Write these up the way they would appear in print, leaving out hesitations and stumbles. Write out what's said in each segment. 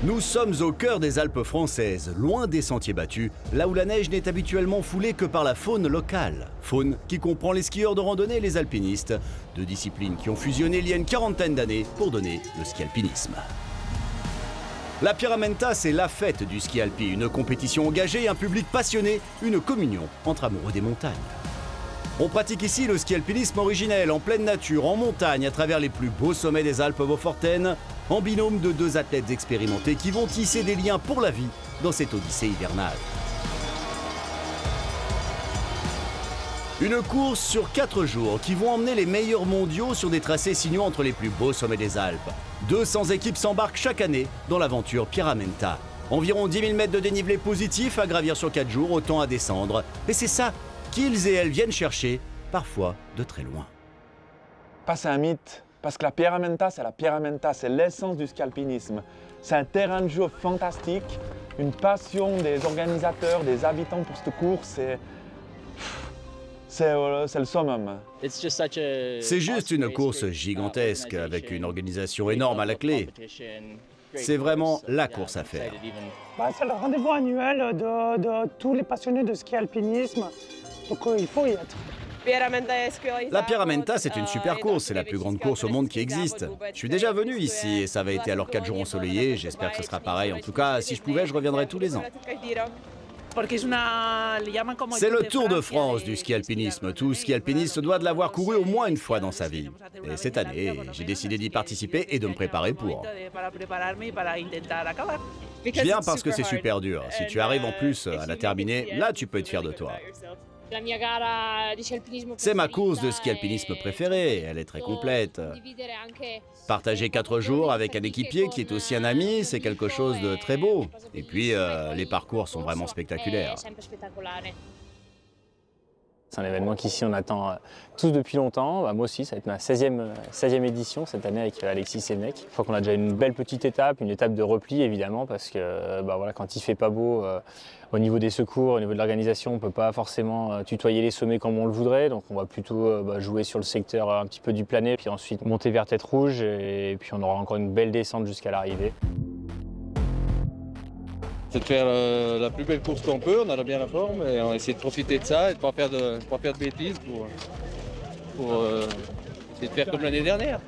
Nous sommes au cœur des Alpes françaises, loin des sentiers battus, là où la neige n'est habituellement foulée que par la faune locale. Faune qui comprend les skieurs de randonnée et les alpinistes, deux disciplines qui ont fusionné il y a une quarantaine d'années pour donner le ski alpinisme. La Pierramenta, c'est la fête du ski alpi, une compétition engagée, un public passionné, une communion entre amoureux des montagnes. On pratique ici le ski alpinisme originel, en pleine nature, en montagne, à travers les plus beaux sommets des Alpes beaufortaines, en binôme de deux athlètes expérimentés qui vont tisser des liens pour la vie dans cette odyssée hivernale. Une course sur 4 jours qui vont emmener les meilleurs mondiaux sur des tracés sinueux entre les plus beaux sommets des Alpes. 200 équipes s'embarquent chaque année dans l'aventure Pierramenta. Environ 10 000 mètres de dénivelé positif à gravir sur 4 jours, autant à descendre. Et c'est ça qu'ils et elles viennent chercher, parfois de très loin. Pas c'est un mythe, parce que la Pierramenta, c'est l'essence du ski alpinisme. C'est un terrain de jeu fantastique, une passion des organisateurs, des habitants pour cette course. C'est le summum. C'est juste une course gigantesque, avec une organisation énorme à la clé. C'est vraiment la course à faire. C'est le rendez-vous annuel de tous les passionnés de ski alpinisme, donc il faut y être. La Pierramenta, c'est une super course, c'est la plus grande course au monde qui existe. Je suis déjà venu ici et ça va été alors 4 jours ensoleillés, j'espère que ce sera pareil. En tout cas, si je pouvais, je reviendrais tous les ans. C'est le Tour de France du ski alpinisme. Tout ski alpiniste doit de l'avoir couru au moins une fois dans sa vie. Et cette année, j'ai décidé d'y participer et de me préparer pour. Je viens parce que c'est super dur. Si tu arrives en plus à la terminer, là tu peux être fier de toi. C'est ma course de ski alpinisme préférée, elle est très complète. Partager 4 jours avec un équipier qui est aussi un ami, c'est quelque chose de très beau. Et puis, les parcours sont vraiment spectaculaires. C'est un événement qu'ici on attend tous depuis longtemps. Moi aussi, ça va être ma 16e édition cette année avec Alexis Sévennec. Je crois qu'on a déjà une belle petite étape, une étape de repli évidemment, parce que voilà, quand il fait pas beau, au niveau des secours, au niveau de l'organisation, on ne peut pas forcément tutoyer les sommets comme on le voudrait. Donc on va plutôt jouer sur le secteur un petit peu du plané, puis ensuite monter vers Tête Rouge, et puis on aura encore une belle descente jusqu'à l'arrivée. C'est de faire la plus belle course qu'on peut, on a bien la forme et on essaie de profiter de ça et de ne pas faire de bêtises pour essayer de faire comme l'année dernière.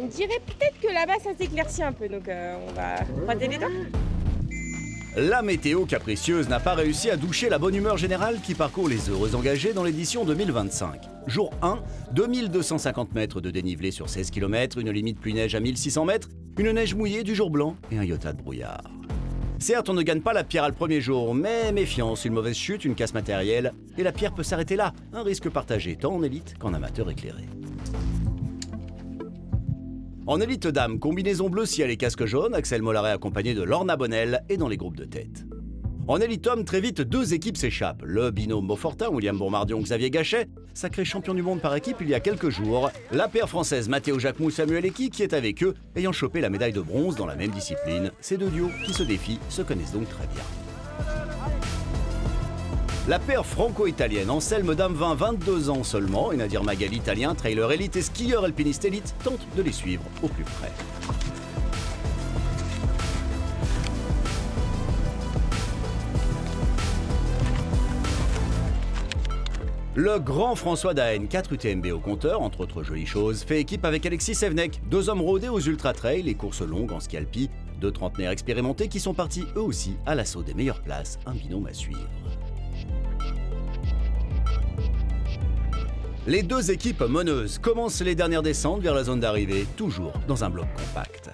On dirait peut-être que là-bas ça s'éclaircit un peu, donc on va croiser les doigts. La météo capricieuse n'a pas réussi à doucher la bonne humeur générale qui parcourt les heureux engagés dans l'édition 2025. Jour 1, 2250 mètres de dénivelé sur 16 km, une limite pluie-neige à 1600 mètres, une neige mouillée, du jour blanc et un iota de brouillard. Certes, on ne gagne pas la pierre le premier jour, mais méfiance, une mauvaise chute, une casse matérielle, et la pierre peut s'arrêter là. Un risque partagé, tant en élite qu'en amateur éclairé. En élite dame, combinaison bleu ciel et casque jaune, Axel Mollaret accompagné de Lorna Bonnel et dans les groupes de tête. En élite homme, très vite, 2 équipes s'échappent. Le binôme Beaufortin, William Bourmardion, Xavier Gachet, sacré champion du monde par équipe il y a quelques jours. La paire française Mathéo Jacquemou, Samuel Eki, qui est avec eux, ayant chopé la médaille de bronze dans la même discipline. Ces deux duos qui se défient se connaissent donc très bien. La paire franco-italienne Anselme Damevin, 22 ans seulement, et Nadir Magali, italien, trailer élite et skieur alpiniste élite, tentent de les suivre au plus près. Le grand François Daen, 4 UTMB au compteur, entre autres jolies choses, fait équipe avec Alexis Sévennec, 2 hommes rodés aux ultra-trails et courses longues en ski alpi, 2 trentenaires expérimentés qui sont partis eux aussi à l'assaut des meilleures places, un binôme à suivre. Les 2 équipes meneuses commencent les dernières descentes vers la zone d'arrivée, toujours dans un bloc compact.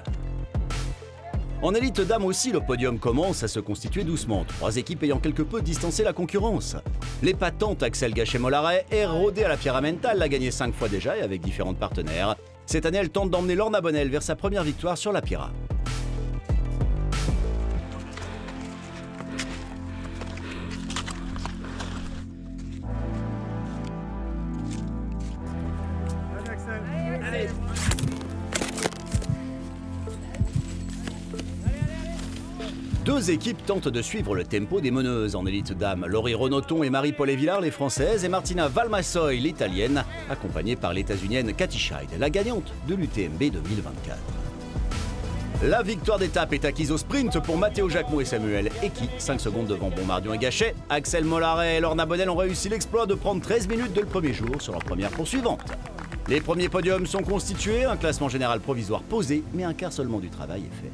En élite dame aussi, le podium commence à se constituer doucement, 3 équipes ayant quelque peu distancé la concurrence. L'épatante Axel Gachet-Mollaret est rodée à la Pierramenta, elle l'a gagné 5 fois déjà et avec différentes partenaires. Cette année, elle tente d'emmener Lorna Bonnel vers sa première victoire sur la Pierra. Deux équipes tentent de suivre le tempo des meneuses en élite dame. Laurie Renaudton et Marie-Paul Villard, les françaises, et Martina Valmassoy, l'italienne, accompagnée par l'états-unienne Katy Scheid, la gagnante de l'UTMB 2024. La victoire d'étape est acquise au sprint pour Matteo Jacquemot et Samuel Eki, 5 secondes devant Bombardion et Gachet. Axel Mollaret et Lorna Bonnel ont réussi l'exploit de prendre 13 minutes dès le premier jour sur leur première poursuivante. Les premiers podiums sont constitués, un classement général provisoire posé, mais un quart seulement du travail est fait.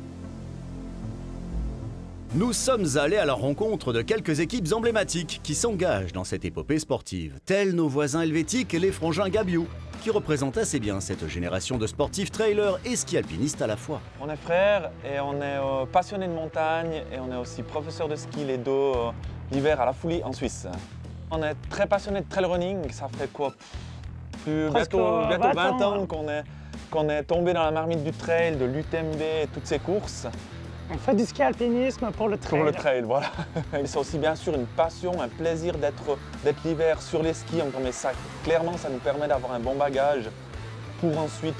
Nous sommes allés à la rencontre de quelques équipes emblématiques qui s'engagent dans cette épopée sportive, tels nos voisins helvétiques et les frangins Gabiou, qui représentent assez bien cette génération de sportifs trailers et ski alpinistes à la fois. On est frères et on est passionnés de montagne et on est aussi professeurs de ski les deux l'hiver à la Foulie en Suisse. On est très passionnés de trail running, ça fait quoi bientôt 20 ans qu'on est tombé dans la marmite du trail, de l'UTMB et toutes ces courses. On fait du ski alpinisme pour le trail. Pour le trail, voilà. C'est aussi bien sûr une passion, un plaisir d'être l'hiver sur les skis. Mais ça, clairement, ça nous permet d'avoir un bon bagage pour ensuite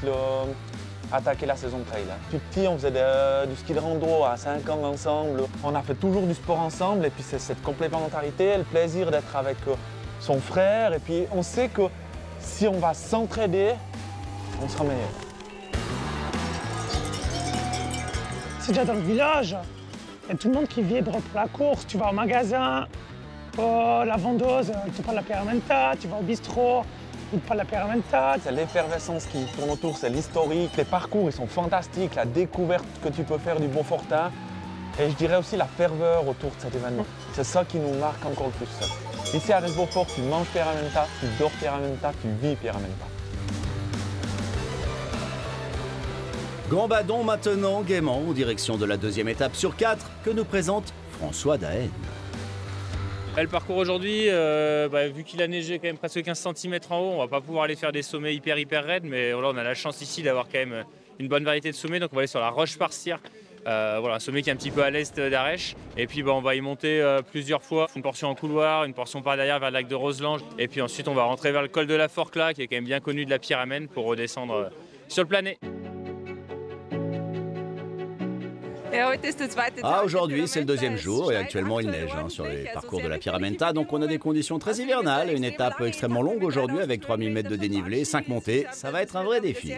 attaquer la saison de trail. Tout petit, on faisait du ski de rando à 5 ans ensemble. On a fait toujours du sport ensemble et puis c'est cette complémentarité, le plaisir d'être avec son frère. Et puis on sait que si on va s'entraider, on sera meilleur. C'est déjà dans le village, il y a tout le monde qui vibre pour la course. Tu vas au magasin, la vendeuse, elle te parle de la Pyramenta, tu vas au bistrot, il te parle de la Pyramenta. C'est l'effervescence qui tourne autour, c'est l'historique, les parcours ils sont fantastiques, la découverte que tu peux faire du Bonfortin. Et je dirais aussi la ferveur autour de cet événement. C'est ça qui nous marque encore le plus. Ici à Arennes-Beaufort, tu manges Pyramenta, tu dors Pyramenta, tu vis Pyramenta. Gambadon maintenant gaiement en direction de la deuxième étape sur 4 que nous présente François Daen. Le parcours aujourd'hui, vu qu'il a neigé quand même presque 15 cm en haut, on va pas pouvoir aller faire des sommets hyper raides, mais voilà, on a la chance ici d'avoir quand même une bonne variété de sommets, donc on va aller sur la Roche-Parcire, un sommet qui est un petit peu à l'est d'Arèche, et puis on va y monter plusieurs fois, une portion en couloir, une portion par derrière vers le lac de Roselange, et puis ensuite on va rentrer vers le col de la Forclaz, qui est quand même bien connu de la Pyramène, pour redescendre sur le planet. Ah, aujourd'hui, c'est le deuxième jour et actuellement il neige sur les parcours de la Pyramenta. Donc on a des conditions très hivernales. Une étape extrêmement longue aujourd'hui avec 3000 mètres de dénivelé, 5 montées. Ça va être un vrai défi.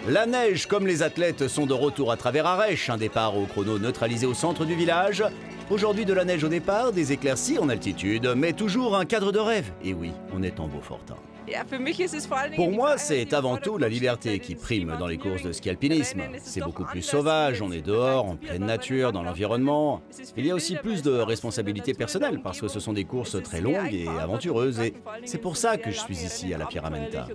La neige, comme les athlètes, sont de retour à travers Arèche. Un départ au chrono neutralisé au centre du village. Aujourd'hui, de la neige au départ, des éclaircies en altitude, mais toujours un cadre de rêve. Et oui, on est en Beaufortin. Pour moi, c'est avant tout la liberté qui prime dans les courses de ski alpinisme. C'est beaucoup plus sauvage, on est dehors, en pleine nature, dans l'environnement. Il y a aussi plus de responsabilités personnelles parce que ce sont des courses très longues et aventureuses. Et c'est pour ça que je suis ici à la Pyramenta.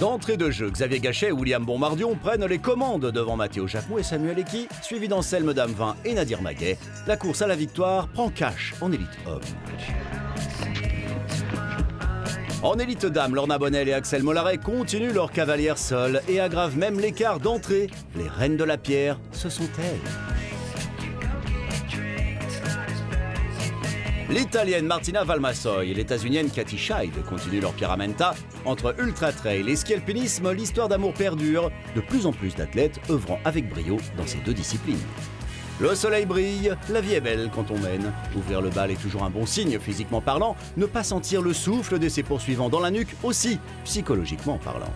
D'entrée de jeu, Xavier Gachet et William Bombardion prennent les commandes devant Matteo Jacquemot et Samuel Eki, suivis d'Anselme Damevin et Nadir Maguet. La course à la victoire prend cash en élite homme. En élite dame, Lorna Bonnel et Axel Mollaret continuent leur cavalière seule et aggravent même l'écart d'entrée. Les reines de la pierre, ce sont elles. L'Italienne Martina Valmassoy et l'États-Unienne Katie Scheid continuent leur Pyramenta. Entre ultra trail et ski alpinisme, l'histoire d'amour perdure. De plus en plus d'athlètes œuvrant avec brio dans ces deux disciplines. Le soleil brille, la vie est belle quand on mène. Ouvrir le bal est toujours un bon signe physiquement parlant. Ne pas sentir le souffle de ses poursuivants dans la nuque aussi, psychologiquement parlant.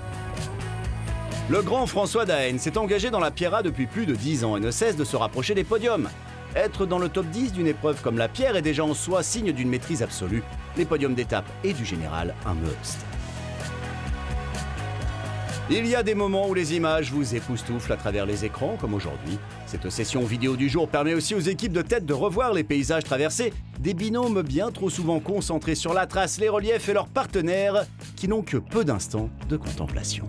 Le grand François Daen s'est engagé dans la Pierra depuis plus de 10 ans et ne cesse de se rapprocher des podiums. Être dans le top 10 d'une épreuve comme la pierre est déjà en soi signe d'une maîtrise absolue. Les podiums d'étape et du général, un must. Il y a des moments où les images vous époustouflent à travers les écrans, comme aujourd'hui. Cette session vidéo du jour permet aussi aux équipes de tête de revoir les paysages traversés, des binômes bien trop souvent concentrés sur la trace, les reliefs et leurs partenaires, qui n'ont que peu d'instants de contemplation.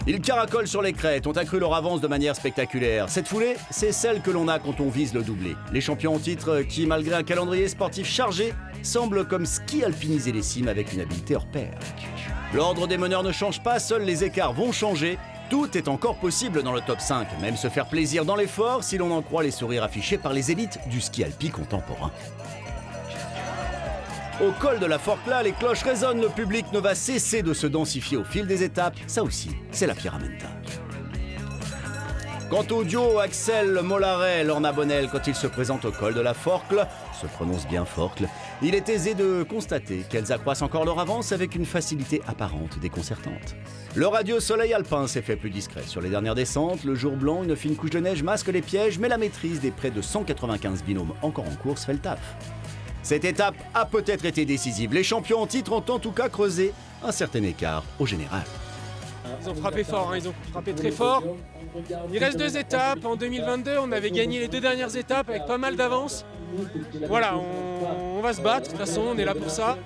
Ils caracolent sur les crêtes, ont accru leur avance de manière spectaculaire. Cette foulée, c'est celle que l'on a quand on vise le doublé. Les champions en titre qui, malgré un calendrier sportif chargé, semblent comme ski alpiniser les cimes avec une habileté hors pair. L'ordre des meneurs ne change pas, seuls les écarts vont changer. Tout est encore possible dans le top 5, même se faire plaisir dans l'effort si l'on en croit les sourires affichés par les élites du ski alpi contemporain. Au col de la Forclaz, les cloches résonnent, le public ne va cesser de se densifier au fil des étapes. Ça aussi, c'est la Pyramenta. Quant au duo Axel Mollaret-Lorna Bonnel quand il se présente au col de la Forcle, se prononce bien Forcle, il est aisé de constater qu'elles accroissent encore leur avance avec une facilité apparente déconcertante. Le radieux soleil alpin s'est fait plus discret. Sur les dernières descentes, le jour blanc, une fine couche de neige masque les pièges, mais la maîtrise des près de 195 binômes encore en course fait le taf. Cette étape a peut-être été décisive. Les champions en titre ont en tout cas creusé un certain écart au général. Ils ont frappé fort, ils ont frappé très fort. Il reste 2 étapes. En 2022, on avait gagné les 2 dernières étapes avec pas mal d'avance. Voilà, on va se battre. De toute façon, on est là pour ça.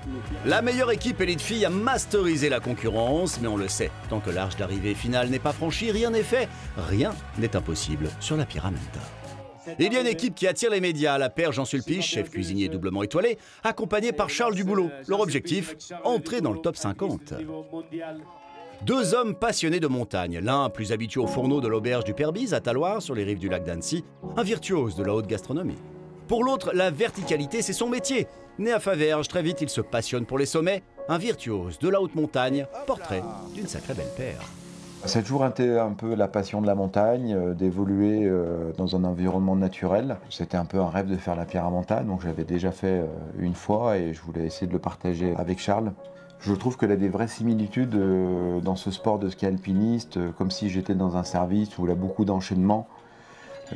La meilleure équipe élite filles a masterisé la concurrence, mais on le sait, tant que l'arche d'arrivée finale n'est pas franchie, rien n'est fait. Rien n'est impossible sur la Pyramenta. Il y a une équipe qui attire les médias, la paire Jean Sulpice, chef cuisinier doublement étoilé, accompagné par Charles Duboulot. Leur objectif, entrer dans le top 50. 2 hommes passionnés de montagne, l'un plus habitué au fourneau de l'auberge du Père-Bise à Talloires sur les rives du lac d'Annecy, un virtuose de la haute gastronomie. Pour l'autre, la verticalité, c'est son métier. Né à Faverges, très vite il se passionne pour les sommets, un virtuose de la haute montagne, portrait d'une sacrée belle paire. Ça a toujours été un peu la passion de la montagne, d'évoluer dans un environnement naturel. C'était un peu un rêve de faire la Pyramenta, donc j'avais déjà fait une fois et je voulais essayer de le partager avec Charles. Je trouve qu'il y a des vraies similitudes dans ce sport de ski alpiniste, comme si j'étais dans un service où il y a beaucoup d'enchaînements,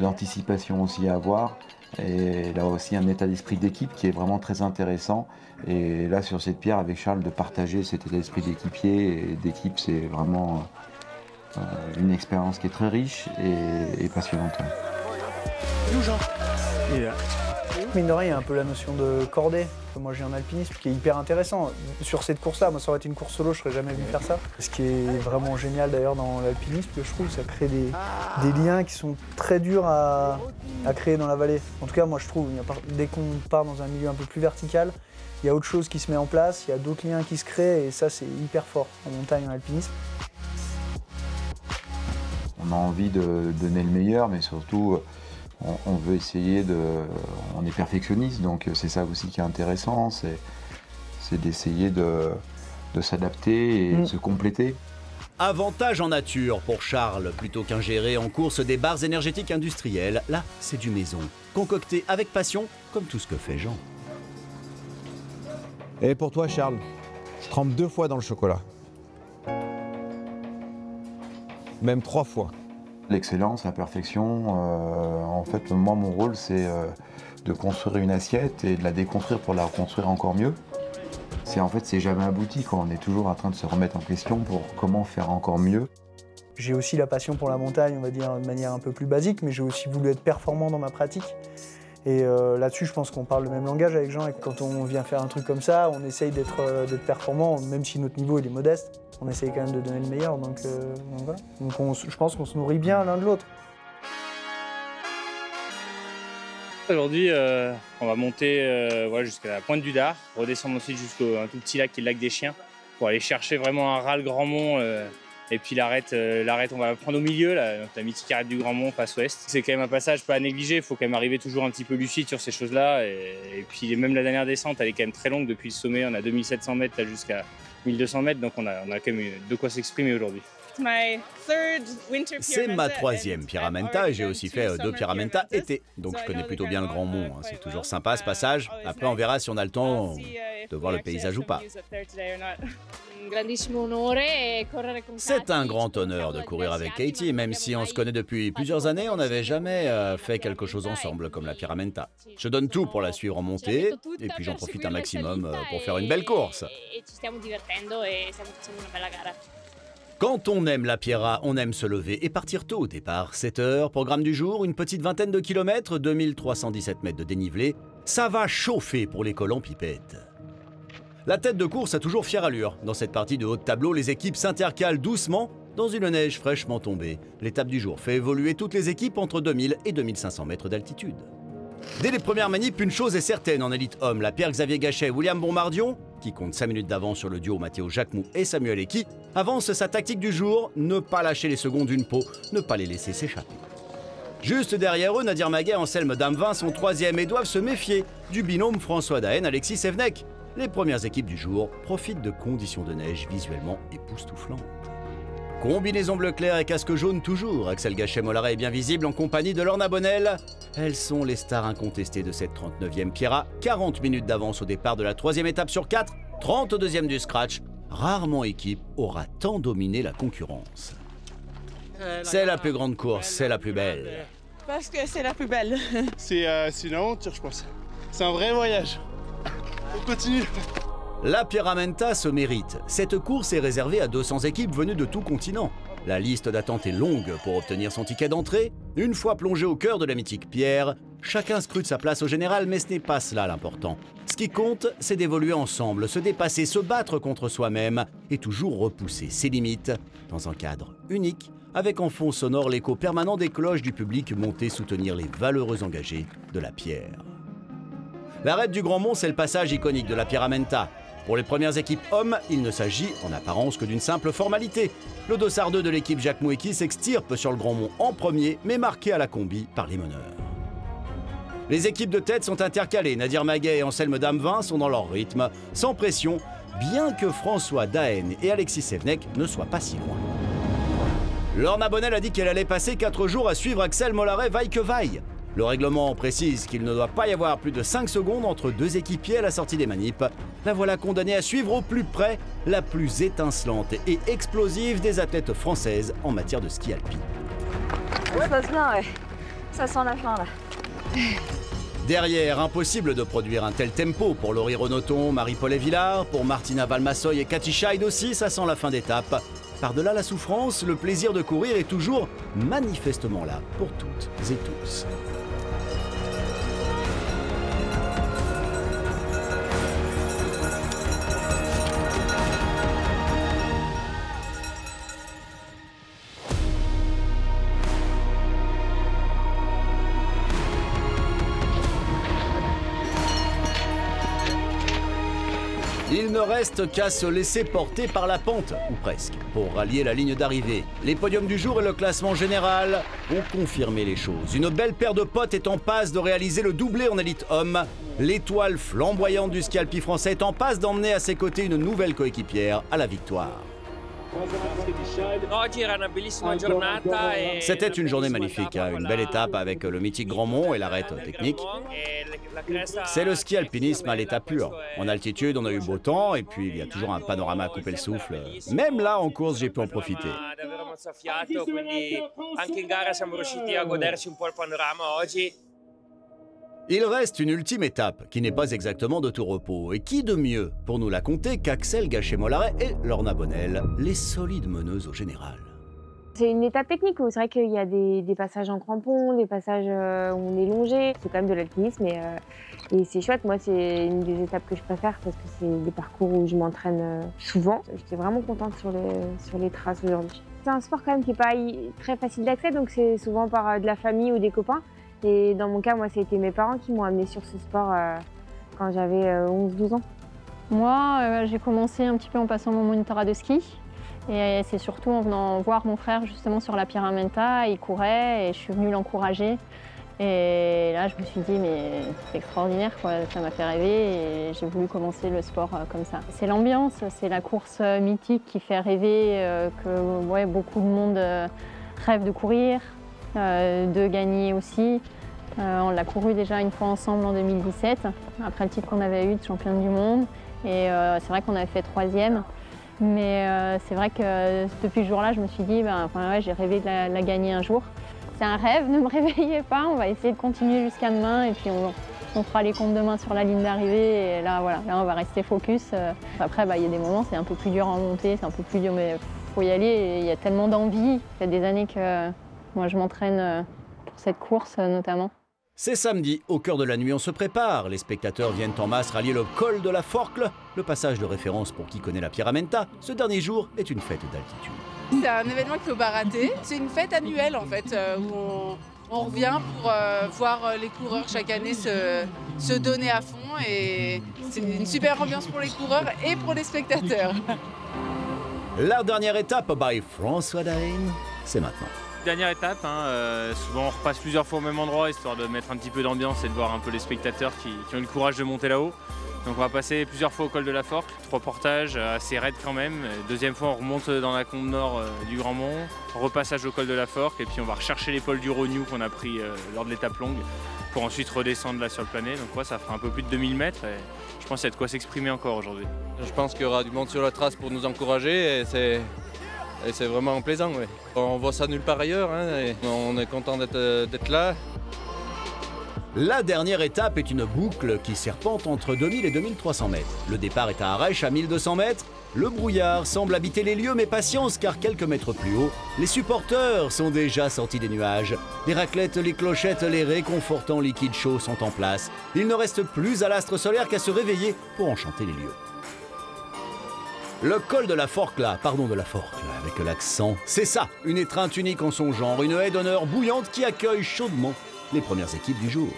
d'anticipation aussi à avoir. Et là aussi un état d'esprit d'équipe qui est vraiment très intéressant. Et là sur cette pierre avec Charles, de partager cet état d'esprit d'équipier et d'équipe, c'est vraiment une expérience qui est très riche et passionnante. Où Jean ? Il est là. Mine de rien, il y a un peu la notion de cordée que moi j'ai en alpinisme qui est hyper intéressant. Sur cette course-là, moi ça aurait été une course solo, je serais jamais venu faire ça. Ce qui est vraiment génial d'ailleurs dans l'alpinisme, que je trouve, ça crée des liens qui sont très durs à créer dans la vallée. En tout cas, moi je trouve, dès qu'on part dans un milieu un peu plus vertical, il y a autre chose qui se met en place, il y a d'autres liens qui se créent et ça c'est hyper fort en montagne, en alpinisme. On a envie de donner le meilleur, mais surtout on veut essayer de... On est perfectionniste, donc c'est ça aussi qui est intéressant, c'est d'essayer de s'adapter et de se compléter. Avantage en nature pour Charles, plutôt qu'ingérer en course des barres énergétiques industrielles. Là, c'est du maison, concocté avec passion, comme tout ce que fait Jean. Et pour toi, Charles, je trempe 2 fois dans le chocolat. Même 3 fois. L'excellence, la perfection, en fait, moi, mon rôle, c'est de construire une assiette et de la déconstruire pour la reconstruire encore mieux. En fait, c'est jamais abouti, quoi. On est toujours en train de se remettre en question pour comment faire encore mieux. J'ai aussi la passion pour la montagne, on va dire de manière un peu plus basique, mais j'ai aussi voulu être performant dans ma pratique. Et là-dessus, je pense qu'on parle le même langage avec Jean. Et quand on vient faire un truc comme ça, on essaye d'être performant, même si notre niveau il est modeste. On essaye quand même de donner le meilleur. Donc voilà. Donc je pense qu'on se nourrit bien l'un de l'autre. Aujourd'hui, on va monter voilà, jusqu'à la pointe du Dard, redescendre ensuite jusqu'au un tout petit lac qui est le lac des Chiens, pour aller chercher vraiment un ras le Grand Mont. Et puis l'arête, on va la prendre au milieu, là, donc la mythique arête du Grand Mont face ouest. C'est quand même un passage pas à négliger, il faut quand même arriver toujours un petit peu lucide sur ces choses-là. Et puis même la dernière descente, elle est quand même très longue depuis le sommet, on a 2700 mètres là jusqu'à 1200 mètres, donc on a quand même de quoi s'exprimer aujourd'hui. C'est ma 3e Pyramenta et j'ai aussi fait 2 Pyramenta été, donc je connais plutôt bien le Grand Mont. C'est toujours sympa ce passage. Après on verra si on a le temps de voir le paysage ou pas. C'est un grand honneur de courir avec Katie, même si on se connaît depuis plusieurs années, on n'avait jamais fait quelque chose ensemble comme la Pyramenta. Je donne tout pour la suivre en montée et puis j'en profite un maximum pour faire une belle course. Quand on aime la Pierra, on aime se lever et partir tôt au départ. 7 heures, programme du jour, une petite vingtaine de kilomètres, 2317 mètres de dénivelé. Ça va chauffer pour les cols en pipette. La tête de course a toujours fière allure. Dans cette partie de haut de tableau, les équipes s'intercalent doucement dans une neige fraîchement tombée. L'étape du jour fait évoluer toutes les équipes entre 2000 et 2500 mètres d'altitude. Dès les premières manips, une chose est certaine en élite homme, la paire Xavier Gachet et William Bombardion, qui compte 5 minutes d'avance sur le duo Matteo Jacquemou et Samuel Eki, avance sa tactique du jour, ne pas lâcher les secondes d'une peau, ne pas les laisser s'échapper. Juste derrière eux, Nadir Maguet et Anselme Damevin sont 3e et doivent se méfier du binôme François Daen, Alexis Sevenec. Les premières équipes du jour profitent de conditions de neige visuellement époustouflantes. Combinaison bleu clair et casque jaune toujours, Axel Gachet-Mollaret est bien visible en compagnie de Lorna Bonnell. Elles sont les stars incontestées de cette 39e Pierra. 40 minutes d'avance au départ de la 3e étape sur 4, 32e du scratch. Rarement équipe aura tant dominé la concurrence. C'est la plus grande course, c'est la plus belle. Parce que c'est la plus belle. C'est une aventure, je pense. C'est un vrai voyage. On continue. La Pierramenta se mérite. Cette course est réservée à 200 équipes venues de tout continent. La liste d'attente est longue pour obtenir son ticket d'entrée. Une fois plongé au cœur de la mythique pierre, chacun scrute sa place au général, mais ce n'est pas cela l'important. Ce qui compte, c'est d'évoluer ensemble, se dépasser, se battre contre soi-même et toujours repousser ses limites dans un cadre unique, avec en fond sonore l'écho permanent des cloches du public monté soutenir les valeureux engagés de la pierre. L'arête du Grand Mont, c'est le passage iconique de la Pierramenta. Pour les premières équipes hommes, il ne s'agit en apparence que d'une simple formalité. Le dossard 2 de l'équipe Jacques Moueki s'extirpe sur le Grand Mont en premier, mais marqué à la combi par les meneurs. Les équipes de tête sont intercalées. Nadir Maguet et Anselme Damevin sont dans leur rythme, sans pression, bien que François Daen et Alexis Sévenec ne soient pas si loin. Lorna Bonnell a dit qu'elle allait passer 4 jours à suivre Axel Mollaret vaille que vaille. Le règlement précise qu'il ne doit pas y avoir plus de 5 secondes entre 2 équipiers à la sortie des manips. La voilà condamnée à suivre au plus près la plus étincelante et explosive des athlètes françaises en matière de ski alpin. Ça se passe bien, ouais. Ça sent la fin, là. Derrière, impossible de produire un tel tempo pour Laurie Renaudton, Marie-Paul Villard, pour Martina Valmassoy et Cathy Scheid aussi, ça sent la fin d'étape. Par-delà la souffrance, le plaisir de courir est toujours manifestement là pour toutes et tous. Il ne reste qu'à se laisser porter par la pente, ou presque, pour rallier la ligne d'arrivée. Les podiums du jour et le classement général ont confirmé les choses. Une belle paire de potes est en passe de réaliser le doublé en élite homme. L'étoile flamboyante du ski alpi français est en passe d'emmener à ses côtés une nouvelle coéquipière à la victoire. C'était une journée magnifique, hein, une belle étape avec le mythique Grand Mont et l'arête technique. C'est le ski alpinisme à l'état pur. En altitude, on a eu beau temps et puis il y a toujours un panorama à couper le souffle. Même là, en course, j'ai pu en profiter. Il reste une ultime étape qui n'est pas exactement de tout repos. Et qui de mieux pour nous la conter qu'Axel Gachet-Mollaret et Lorna Bonnell, les solides meneuses au général. C'est une étape technique où c'est vrai qu'il y a des passages en crampons, des passages où on est longé. C'est quand même de l'alpinisme et c'est chouette. Moi, c'est une des étapes que je préfère parce que c'est des parcours où je m'entraîne souvent. J'étais vraiment contente sur les traces aujourd'hui. C'est un sport quand même qui n'est pas très facile d'accès, donc c'est souvent par de la famille ou des copains. Et dans mon cas, moi, c'était mes parents qui m'ont amenée sur ce sport quand j'avais 11-12 ans. Moi, j'ai commencé un petit peu en passant mon monitorat de ski. Et c'est surtout en venant voir mon frère justement sur la Pierramenta, il courait et je suis venue l'encourager. Et là, je me suis dit, mais c'est extraordinaire, quoi. Ça m'a fait rêver et j'ai voulu commencer le sport comme ça. C'est l'ambiance, c'est la course mythique qui fait rêver, que ouais, beaucoup de monde rêve de courir, de gagner aussi. On l'a couru déjà une fois ensemble en 2017, après le titre qu'on avait eu de championne du monde. Et c'est vrai qu'on avait fait 3e. Mais c'est vrai que depuis ce jour-là, je me suis dit, ouais, j'ai rêvé de la gagner un jour. C'est un rêve, ne me réveillez pas, on va essayer de continuer jusqu'à demain et puis on fera les comptes demain sur la ligne d'arrivée. Et là, voilà, là, on va rester focus. Après, il y a des moments, c'est un peu plus dur à monter, c'est un peu plus dur, mais il faut y aller. Et il y a tellement d'envie. Ça fait des années que moi, je m'entraîne pour cette course notamment. C'est samedi, au cœur de la nuit, on se prépare. Les spectateurs viennent en masse rallier le col de la Forcle, le passage de référence pour qui connaît la Pierramenta. Ce dernier jour est une fête d'altitude. C'est un événement qu'il ne faut pas rater. C'est une fête annuelle en fait, où on revient pour voir les coureurs chaque année se donner à fond. Et c'est une super ambiance pour les coureurs et pour les spectateurs. La dernière étape by François Daen, c'est maintenant. Dernière étape, souvent on repasse plusieurs fois au même endroit histoire de mettre un petit peu d'ambiance et de voir un peu les spectateurs qui ont eu le courage de monter là-haut. Donc on va passer plusieurs fois au col de la Forcle, 3 portages assez raides quand même. Deuxième fois on remonte dans la combe nord du Grand Mont, repassage au col de la Forcle et puis on va rechercher l'épaule du Rognou qu'on a pris lors de l'étape longue pour ensuite redescendre là sur le planet. Donc ouais, ça fera un peu plus de 2000 mètres et je pense qu'il y a de quoi s'exprimer encore aujourd'hui. Je pense qu'il y aura du monde sur la trace pour nous encourager et c'est vraiment plaisant. Ouais. On voit ça nulle part ailleurs, hein, et on est content d'être là. La dernière étape est une boucle qui serpente entre 2000 et 2300 mètres. Le départ est à Arèche à 1200 mètres. Le brouillard semble habiter les lieux, mais patience car quelques mètres plus haut, les supporters sont déjà sortis des nuages. Les raclettes, les clochettes, les réconfortants liquides chauds sont en place. Il ne reste plus à l'astre solaire qu'à se réveiller pour enchanter les lieux. Le col de la Forcle, avec l'accent, c'est ça, une étreinte unique en son genre, une haie d'honneur bouillante qui accueille chaudement les premières équipes du jour.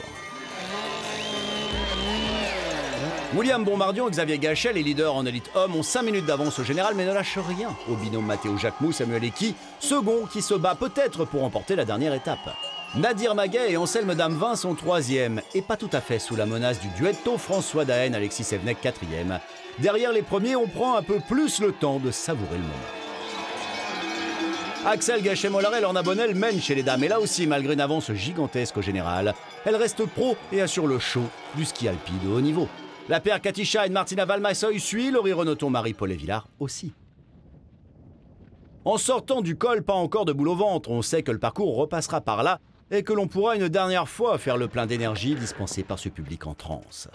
William Bombardion et Xavier Gachet, les leaders en élite homme, ont 5 minutes d'avance au général mais ne lâchent rien au binôme Matteo Jacquemou, Samuel Eki, second qui se bat peut-être pour remporter la dernière étape. Nadir Maguet et Anselme Damevin sont 3e et pas tout à fait sous la menace du duetto François Daen, Alexis Sévenec 4e. Derrière les premiers, on prend un peu plus le temps de savourer le moment. Axel Gachet-Mollard et Lorna Bonnel mènent chez les dames, et là aussi, malgré une avance gigantesque au général, elle reste pro et assure le show du ski alpi de haut niveau. La paire Katisha et Martina Valmassoy suit, Laurie Renaudton, Marie-Paul Villard aussi. En sortant du col, pas encore de boule au ventre, on sait que le parcours repassera par là et que l'on pourra une dernière fois faire le plein d'énergie dispensé par ce public en transe.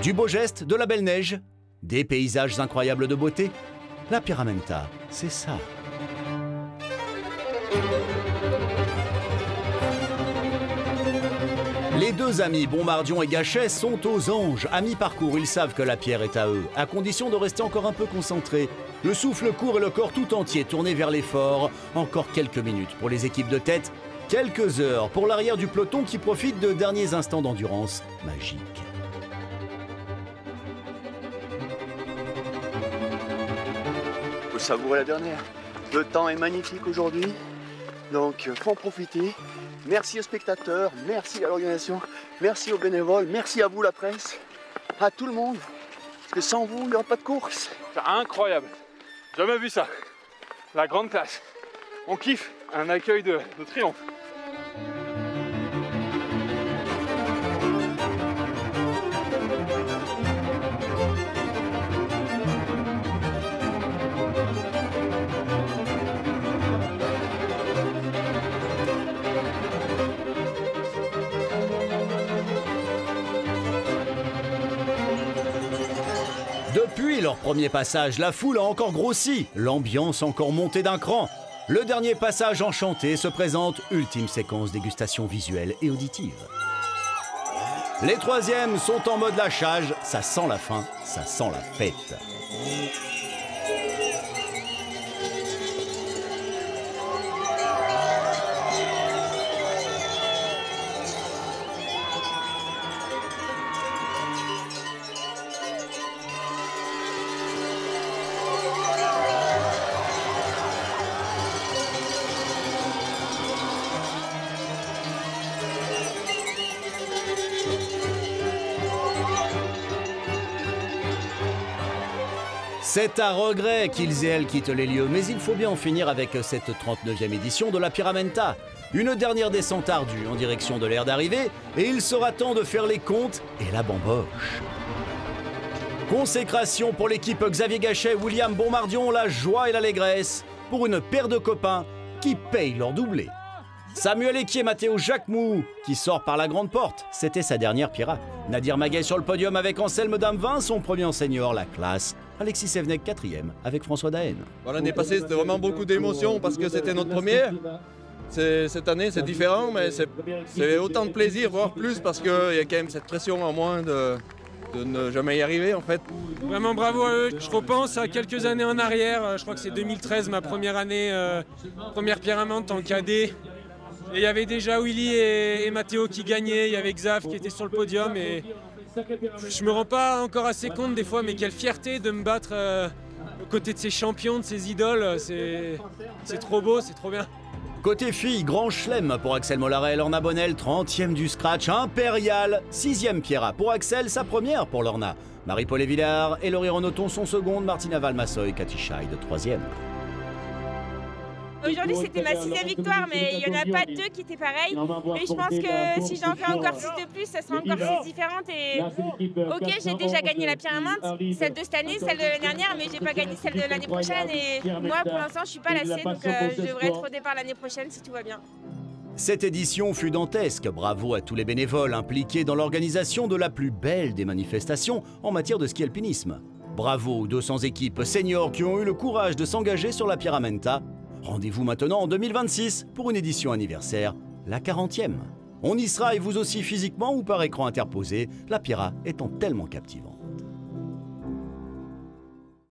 Du beau geste, de la belle neige, des paysages incroyables de beauté. La Pyramenta, c'est ça. Les deux amis, Bombardion et Gachet, sont aux anges. À mi-parcours, ils savent que la pierre est à eux, à condition de rester encore un peu concentrés. Le souffle court et le corps tout entier tourné vers l'effort. Encore quelques minutes pour les équipes de tête, quelques heures pour l'arrière du peloton qui profite de derniers instants d'endurance magique. Faut savourer la dernière. Le temps est magnifique aujourd'hui, donc faut en profiter. Merci aux spectateurs, merci à l'organisation, merci aux bénévoles, merci à vous la presse, à tout le monde, parce que sans vous, il n'y aura pas de course. C'est incroyable, jamais vu ça, la grande classe. On kiffe, un accueil de triomphe. Depuis leur premier passage, la foule a encore grossi, l'ambiance encore montée d'un cran. Le dernier passage enchanté se présente, ultime séquence dégustation visuelle et auditive. Les troisièmes sont en mode lâchage, ça sent la fin, ça sent la fête. C'est à regret qu'ils et elles quittent les lieux, mais il faut bien en finir avec cette 39e édition de la Pyramenta. Une dernière descente ardue en direction de l'aire d'arrivée, et il sera temps de faire les comptes et la bamboche. Consécration pour l'équipe Xavier Gachet, William Bombardion, la joie et l'allégresse, pour une paire de copains qui payent leur doublé. Samuel Eki et Matteo Jacquemou, qui sort par la grande porte, c'était sa dernière pirate. Nadir Maguet sur le podium avec Anselme Damevin, son premier en senior, la classe. Alexis Sévenec 4e avec François Daen. L'année passée, c'était vraiment beaucoup d'émotions parce que c'était notre première. Cette année, c'est différent, mais c'est autant de plaisir, voire plus, parce qu'il y a quand même cette pression en moins de ne jamais y arriver, en fait. Vraiment bravo à eux. Je repense à quelques années en arrière. Je crois que c'est 2013, ma première année, première Pyramenta en cadet. Et il y avait déjà Willy et Matteo qui gagnaient, il y avait Xav qui était sur le podium. Et je me rends pas encore assez compte des fois, mais quelle fierté de me battre aux côtés de ces champions, de ces idoles. C'est trop beau, c'est trop bien. Côté filles, grand chelem pour Axel Mollaret, Lorna Bonnel, 30e du scratch, impérial. 6e Pierra pour Axel, sa première pour Lorna. Marie-Paul Villard et Laurie Renaudton sont secondes, Martina Valmassoy, Cathy Scheid, 3e. Aujourd'hui, c'était ma 6e victoire, mais il n'y en a pas 2 qui étaient pareilles. Et je pense que si j'en fais encore 6 de plus, ça sera encore 6 différentes. Et ok, j'ai déjà gagné la Pyraminte, celle de cette année, celle de l'année dernière, mais j'ai pas gagné celle de l'année prochaine. Et moi, pour l'instant, je suis pas lassée, donc je devrais être au départ l'année prochaine si tout va bien. Cette édition fut dantesque. Bravo à tous les bénévoles impliqués dans l'organisation de la plus belle des manifestations en matière de ski alpinisme. Bravo aux 200 équipes seniors qui ont eu le courage de s'engager sur la Pyramenta. Rendez-vous maintenant en 2026 pour une édition anniversaire, la 40e. On y sera et vous aussi physiquement ou par écran interposé, la Pyra étant tellement captivante.